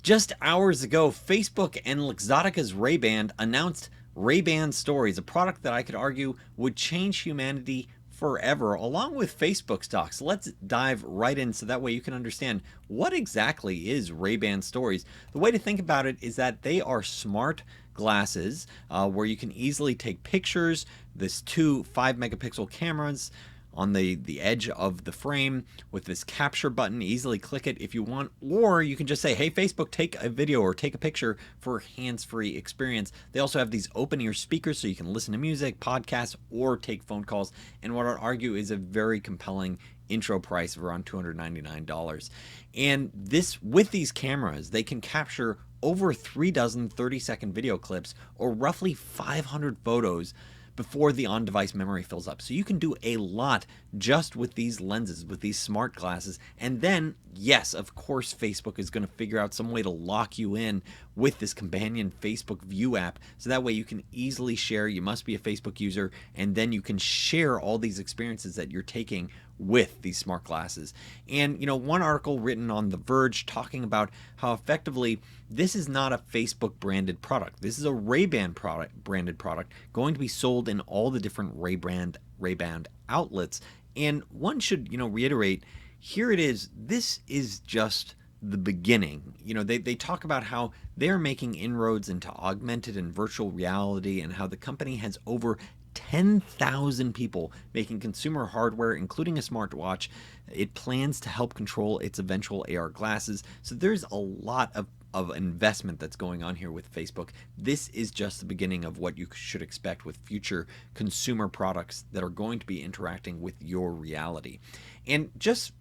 Just hours ago, Facebook and Luxottica's Ray-Ban announced Ray-Ban Stories, a product that I could argue would change humanity forever, along with Facebook stocks. Let's dive right in so that way you can understand what exactly is Ray-Ban Stories. The way to think about it is that they are smart glasses where you can easily take pictures. This two 5 megapixel cameras on the edge of the frame with this capture button. Easily click it if you want, or you can just say, hey Facebook, take a video or take a picture for hands-free experience. They also have these open ear speakers so you can listen to music, podcasts, or take phone calls, and what I'd argue is a very compelling intro price of around $299. And this, with these cameras, they can capture over 3 dozen 30-second video clips or roughly 500 photos before the on-device memory fills up. So you can do a lot just with these lenses, with these smart glasses. And then, yes, of course, Facebook is going to figure out some way to lock you in with this companion Facebook View app. So that way you can easily share. You must be a Facebook user, and then you can share all these experiences that you're taking with these smart glasses. And one article written on The Verge talking about how effectively this is not a Facebook branded product. This is a Ray-Ban branded product going to be sold in all the different Ray-Ban outlets. And one should reiterate, here it is, this is just the beginning. They talk about how they're making inroads into augmented and virtual reality, and how the company has over 10,000 people making consumer hardware, including a smartwatch. It plans to help control its eventual AR glasses. So there's a lot of investment that's going on here with Facebook. This is just the beginning of what you should expect with future consumer products that are going to be interacting with your reality. And just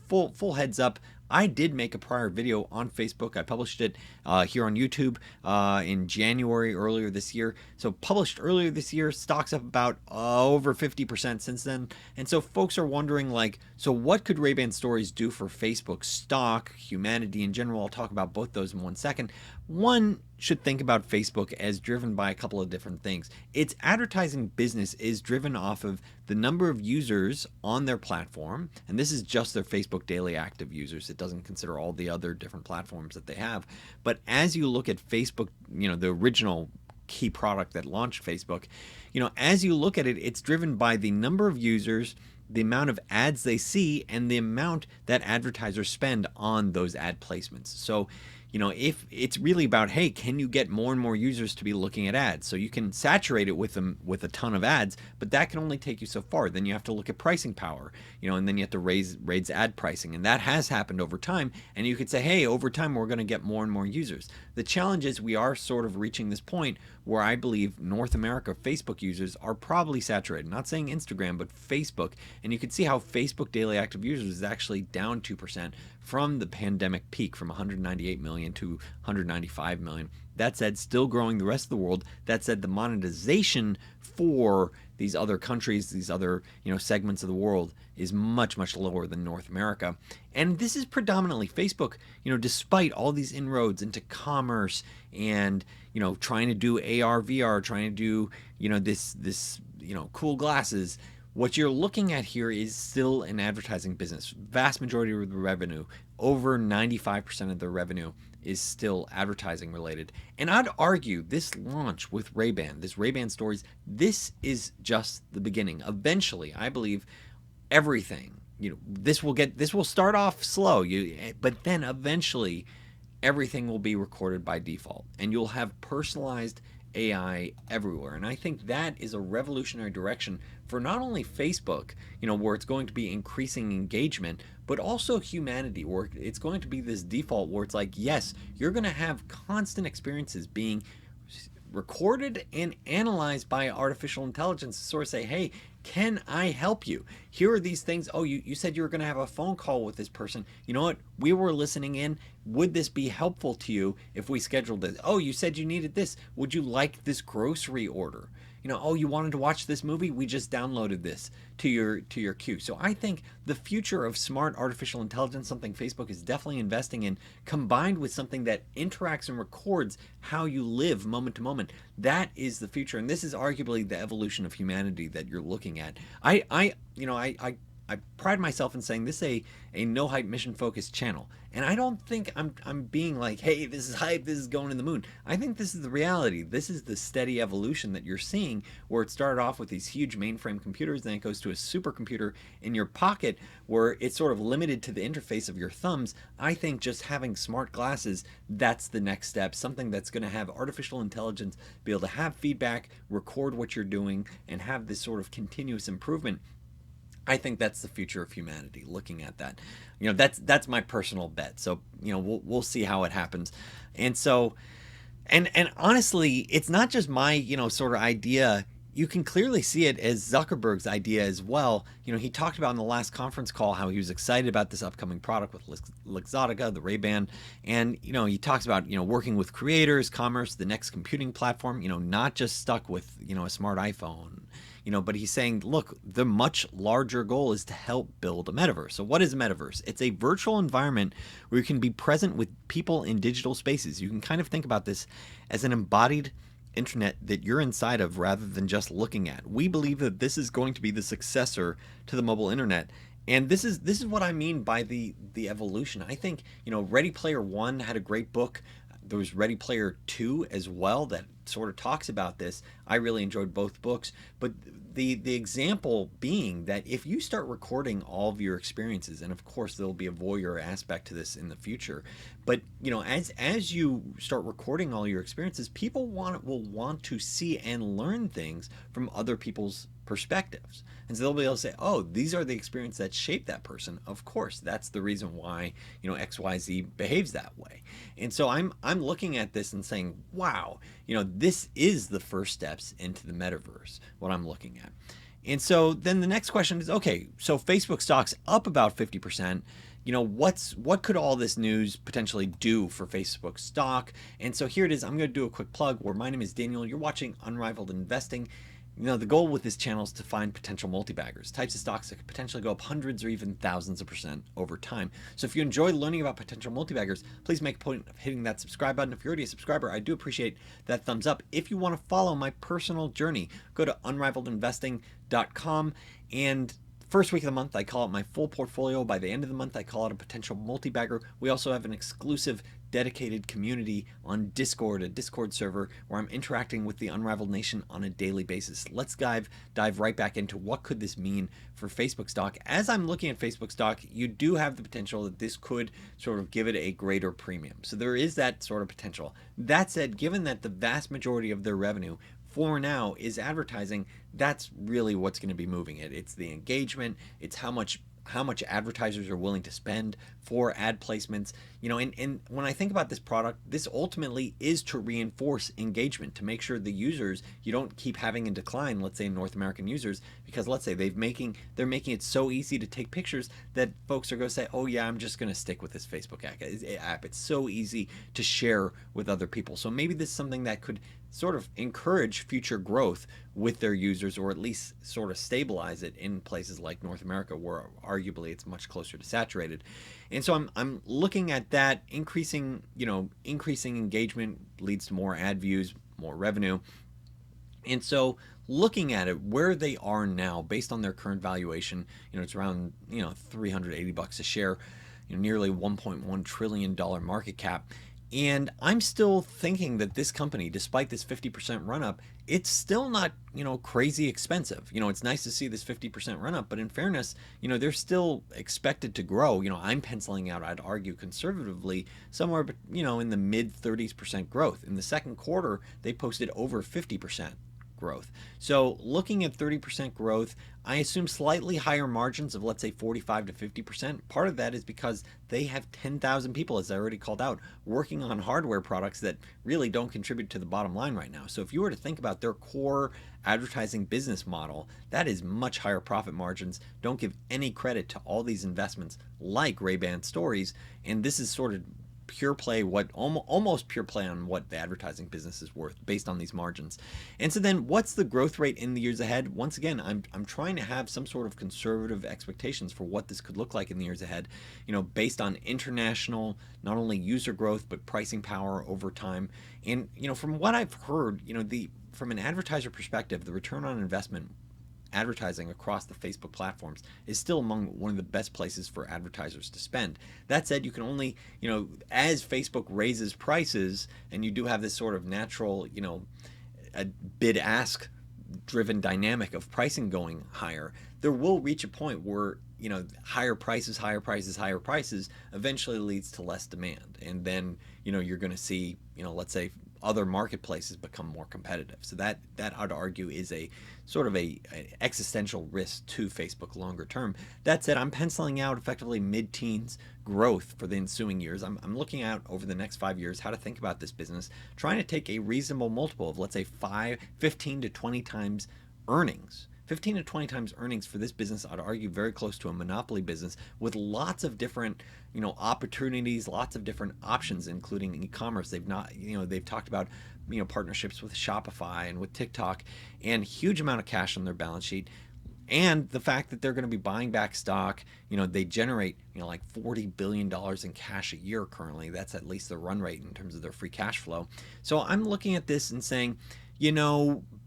full heads up, I did make a prior video on Facebook. I published it here on YouTube in January earlier this year. So published earlier this year, stocks up about over 50% since then. And so folks are wondering, so what could Ray-Ban Stories do for Facebook stock, humanity in general? I'll talk about both those in 1 second. One should think about Facebook as driven by a couple of different things. Its advertising business is driven off of the number of users on their platform, and this is just their Facebook daily active users. It doesn't consider all the other different platforms that they have. But as you look at Facebook, the original key product that launched Facebook, as you look at it, it's driven by the number of users, the amount of ads they see, and the amount that advertisers spend on those ad placements. So if it's really about, hey, can you get more and more users to be looking at ads? So you can saturate it with them with a ton of ads, but that can only take you so far. Then you have to look at pricing power, and then you have to raise ad pricing. And that has happened over time. And you could say, hey, over time, we're going to get more and more users. The challenge is we are sort of reaching this point where I believe North America Facebook users are probably saturated. Not saying Instagram, but Facebook. And you can see how Facebook daily active users is actually down 2% from the pandemic peak, from 198 million to 195 million. That said, still growing the rest of the world. That said, the monetization for these other countries, these other segments of the world is much, much lower than North America. And this is predominantly Facebook, despite all these inroads into commerce and, trying to do AR, VR, trying to do, this cool glasses. What you're looking at here is still an advertising business. Vast majority of the revenue, over 95% of the revenue, is still advertising related. And I'd argue this launch with Ray-Ban, this Ray-Ban Stories, this is just the beginning. Eventually, I believe everything, this will start off slow, but then eventually everything will be recorded by default, and you'll have personalized AI everywhere. And I think that is a revolutionary direction for not only Facebook, where it's going to be increasing engagement, but also humanity, where it's going to be this default where it's like, yes, you're going to have constant experiences being recorded and analyzed by artificial intelligence to sort of say, hey, can I help you? Here are these things. Oh, you said you were going to have a phone call with this person. You know what? We were listening in. Would this be helpful to you if we scheduled this? Oh, you said you needed this. Would you like this grocery order? Oh, you wanted to watch this movie? We just downloaded this to your queue. So I think the future of smart artificial intelligence, something Facebook is definitely investing in, combined with something that interacts and records how you live moment to moment, that is the future. And this is arguably the evolution of humanity that you're looking at. I I pride myself in saying this is a no hype mission focused channel. And I don't think I'm being like, hey, this is hype, this is going in the moon. I think this is the reality. This is the steady evolution that you're seeing, where it started off with these huge mainframe computers, then it goes to a supercomputer in your pocket where it's sort of limited to the interface of your thumbs. I think just having smart glasses, that's the next step. Something that's going to have artificial intelligence, be able to have feedback, record what you're doing, and have this sort of continuous improvement. I think that's the future of humanity. Looking at that, that's my personal bet. So we'll see how it happens, and so, and honestly, it's not just my sort of idea. You can clearly see it as Zuckerberg's idea as well. He talked about in the last conference call how he was excited about this upcoming product with Luxottica, the Ray-Ban, and he talks about working with creators, commerce, the next computing platform. Not just stuck with a smart iPhone. But he's saying, look, the much larger goal is to help build a metaverse. So what is a metaverse? It's a virtual environment where you can be present with people in digital spaces. You can kind of think about this as an embodied internet that you're inside of rather than just looking at. We believe that this is going to be the successor to the mobile internet. And this is what I mean by the evolution. I think, Ready Player One had a great book. There was Ready Player 2 as well that sort of talks about this. I really enjoyed both books, but the example being that if you start recording all of your experiences, and of course there'll be a voyeur aspect to this in the future, but as you start recording all your experiences, people will want to see and learn things from other people's perspectives. And so they'll be able to say, oh, these are the experiences that shape that person. Of course, that's the reason why, XYZ behaves that way. And so I'm looking at this and saying, wow, this is the first steps into the metaverse, what I'm looking at. And so then the next question is, okay, so Facebook stock's up about 50%. What could all this news potentially do for Facebook stock? And so here it is. I'm going to do a quick plug where my name is Daniel. You're watching Unrivaled Investing. The goal with this channel is to find potential multi-baggers, types of stocks that could potentially go up hundreds or even thousands of percent over time. So if you enjoy learning about potential multi-baggers, please make a point of hitting that subscribe button. If you're already a subscriber, I do appreciate that thumbs up. If you want to follow my personal journey, go to unrivaledinvesting.com, and first week of the month, I call it my full portfolio. By the end of the month, I call it a potential multi-bagger. We also have an exclusive dedicated community on Discord, a Discord server where I'm interacting with the Unrivaled Nation on a daily basis. Let's dive right back into what could this mean for Facebook stock. As I'm looking at Facebook stock, you do have the potential that this could sort of give it a greater premium. So there is that sort of potential. That said, given that the vast majority of their revenue for now is advertising, that's really what's going to be moving it. It's the engagement, it's how much advertisers are willing to spend for ad placements. And when I think about this product, this ultimately is to reinforce engagement, to make sure the users, you don't keep having a decline, let's say North American users, because let's say they're making it so easy to take pictures that folks are going to say, oh yeah, I'm just going to stick with this Facebook app. It's so easy to share with other people. So maybe this is something that could sort of encourage future growth with their users, or at least sort of stabilize it in places like North America where arguably it's much closer to saturated. And so I'm looking at that. Increasing engagement leads to more ad views, more revenue. And so looking at it where they are now based on their current valuation, it's around $380 a share, nearly $1.1 trillion market cap. And I'm still thinking that this company, despite this 50% run up, it's still not, crazy expensive. It's nice to see this 50% run up, but in fairness, they're still expected to grow. I'm penciling out, I'd argue conservatively, somewhere, in the mid 30% growth. In the second quarter, they posted over 50% growth. So looking at 30% growth, I assume slightly higher margins of, let's say, 45 to 50%. Part of that is because they have 10,000 people, as I already called out, working on hardware products that really don't contribute to the bottom line right now. So if you were to think about their core advertising business model, that is much higher profit margins. Don't give any credit to all these investments like Ray-Ban Stories, and this is sort of pure play, almost pure play on what the advertising business is worth based on these margins. And so then what's the growth rate in the years ahead? Once again, I'm trying to have some sort of conservative expectations for what this could look like in the years ahead, based on international, not only user growth, but pricing power over time. And, from what I've heard, from an advertiser perspective, the return on investment advertising across the Facebook platforms is still among one of the best places for advertisers to spend. That said, you can only, as Facebook raises prices, and you do have this sort of natural, a bid ask driven dynamic of pricing going higher, there will reach a point where higher prices, higher prices, higher prices eventually leads to less demand, and then you're going to see let's say other marketplaces become more competitive. So that I'd argue is a sort of a existential risk to Facebook longer term. That said, I'm penciling out effectively mid-teens growth for the ensuing years. I'm looking out over the next 5 years how to think about this business, trying to take a reasonable multiple of let's say 15 to 20 times earnings. 15 to 20 times earnings for this business, I'd argue very close to a monopoly business with lots of different, opportunities, lots of different options, including e-commerce. They've talked about, partnerships with Shopify and with TikTok, and huge amount of cash on their balance sheet. And the fact that they're going to be buying back stock, they generate, like $40 billion in cash a year currently. That's at least the run rate in terms of their free cash flow. So I'm looking at this and saying,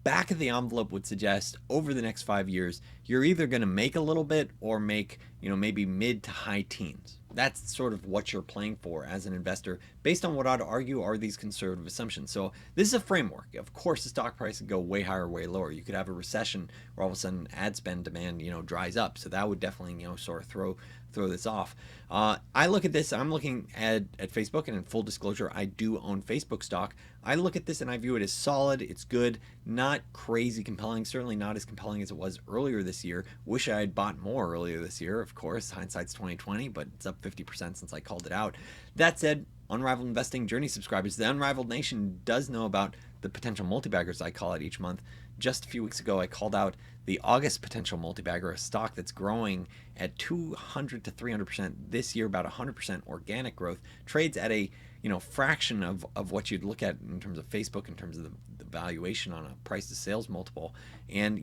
back of the envelope would suggest over the next 5 years, you're either going to make a little bit or make, maybe mid to high teens. That's sort of what you're playing for as an investor based on what I'd argue are these conservative assumptions. So this is a framework. Of course, the stock price could go way higher, way lower. You could have a recession where all of a sudden ad spend demand, dries up. So that would definitely, sort of throw this off. I look at this, I'm looking at Facebook, and in full disclosure, I do own Facebook stock. I look at this and I view it as solid, it's good, not crazy compelling, certainly not as compelling as it was earlier this year. Wish I had bought more earlier this year, of course, hindsight's 2020, but it's up 50% since I called it out. That said, Unrivaled Investing Journey subscribers, the Unrivaled Nation does know about the potential multi-baggers I call out each month. Just a few weeks ago, I called out the August potential multi-bagger, a stock that's growing at 200 to 300% this year, about 100% organic growth, trades at a fraction of what you'd look at in terms of Facebook, in terms of the valuation on a price to sales multiple. And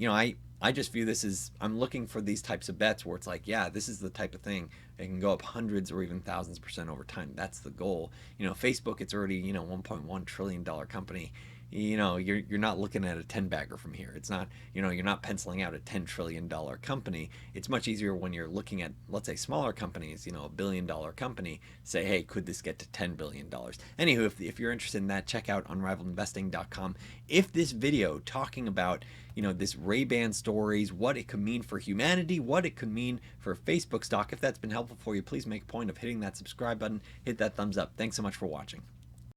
I just view this as, I'm looking for these types of bets where it's like, yeah, this is the type of thing it can go up hundreds or even thousands % over time. That's the goal. Facebook, it's already $1.1 trillion company. You're not looking at a 10 bagger from here. It's not, you're not penciling out a $10 trillion company. It's much easier when you're looking at, let's say, smaller companies, a $1 billion company, say, hey, could this get to $10 billion? Anywho, if you're interested in that, check out unrivaledinvesting.com. If this video talking about, this Ray-Ban stories, what it could mean for humanity, what it could mean for Facebook stock, if that's been helpful for you, please make a point of hitting that subscribe button, hit that thumbs up. Thanks so much for watching.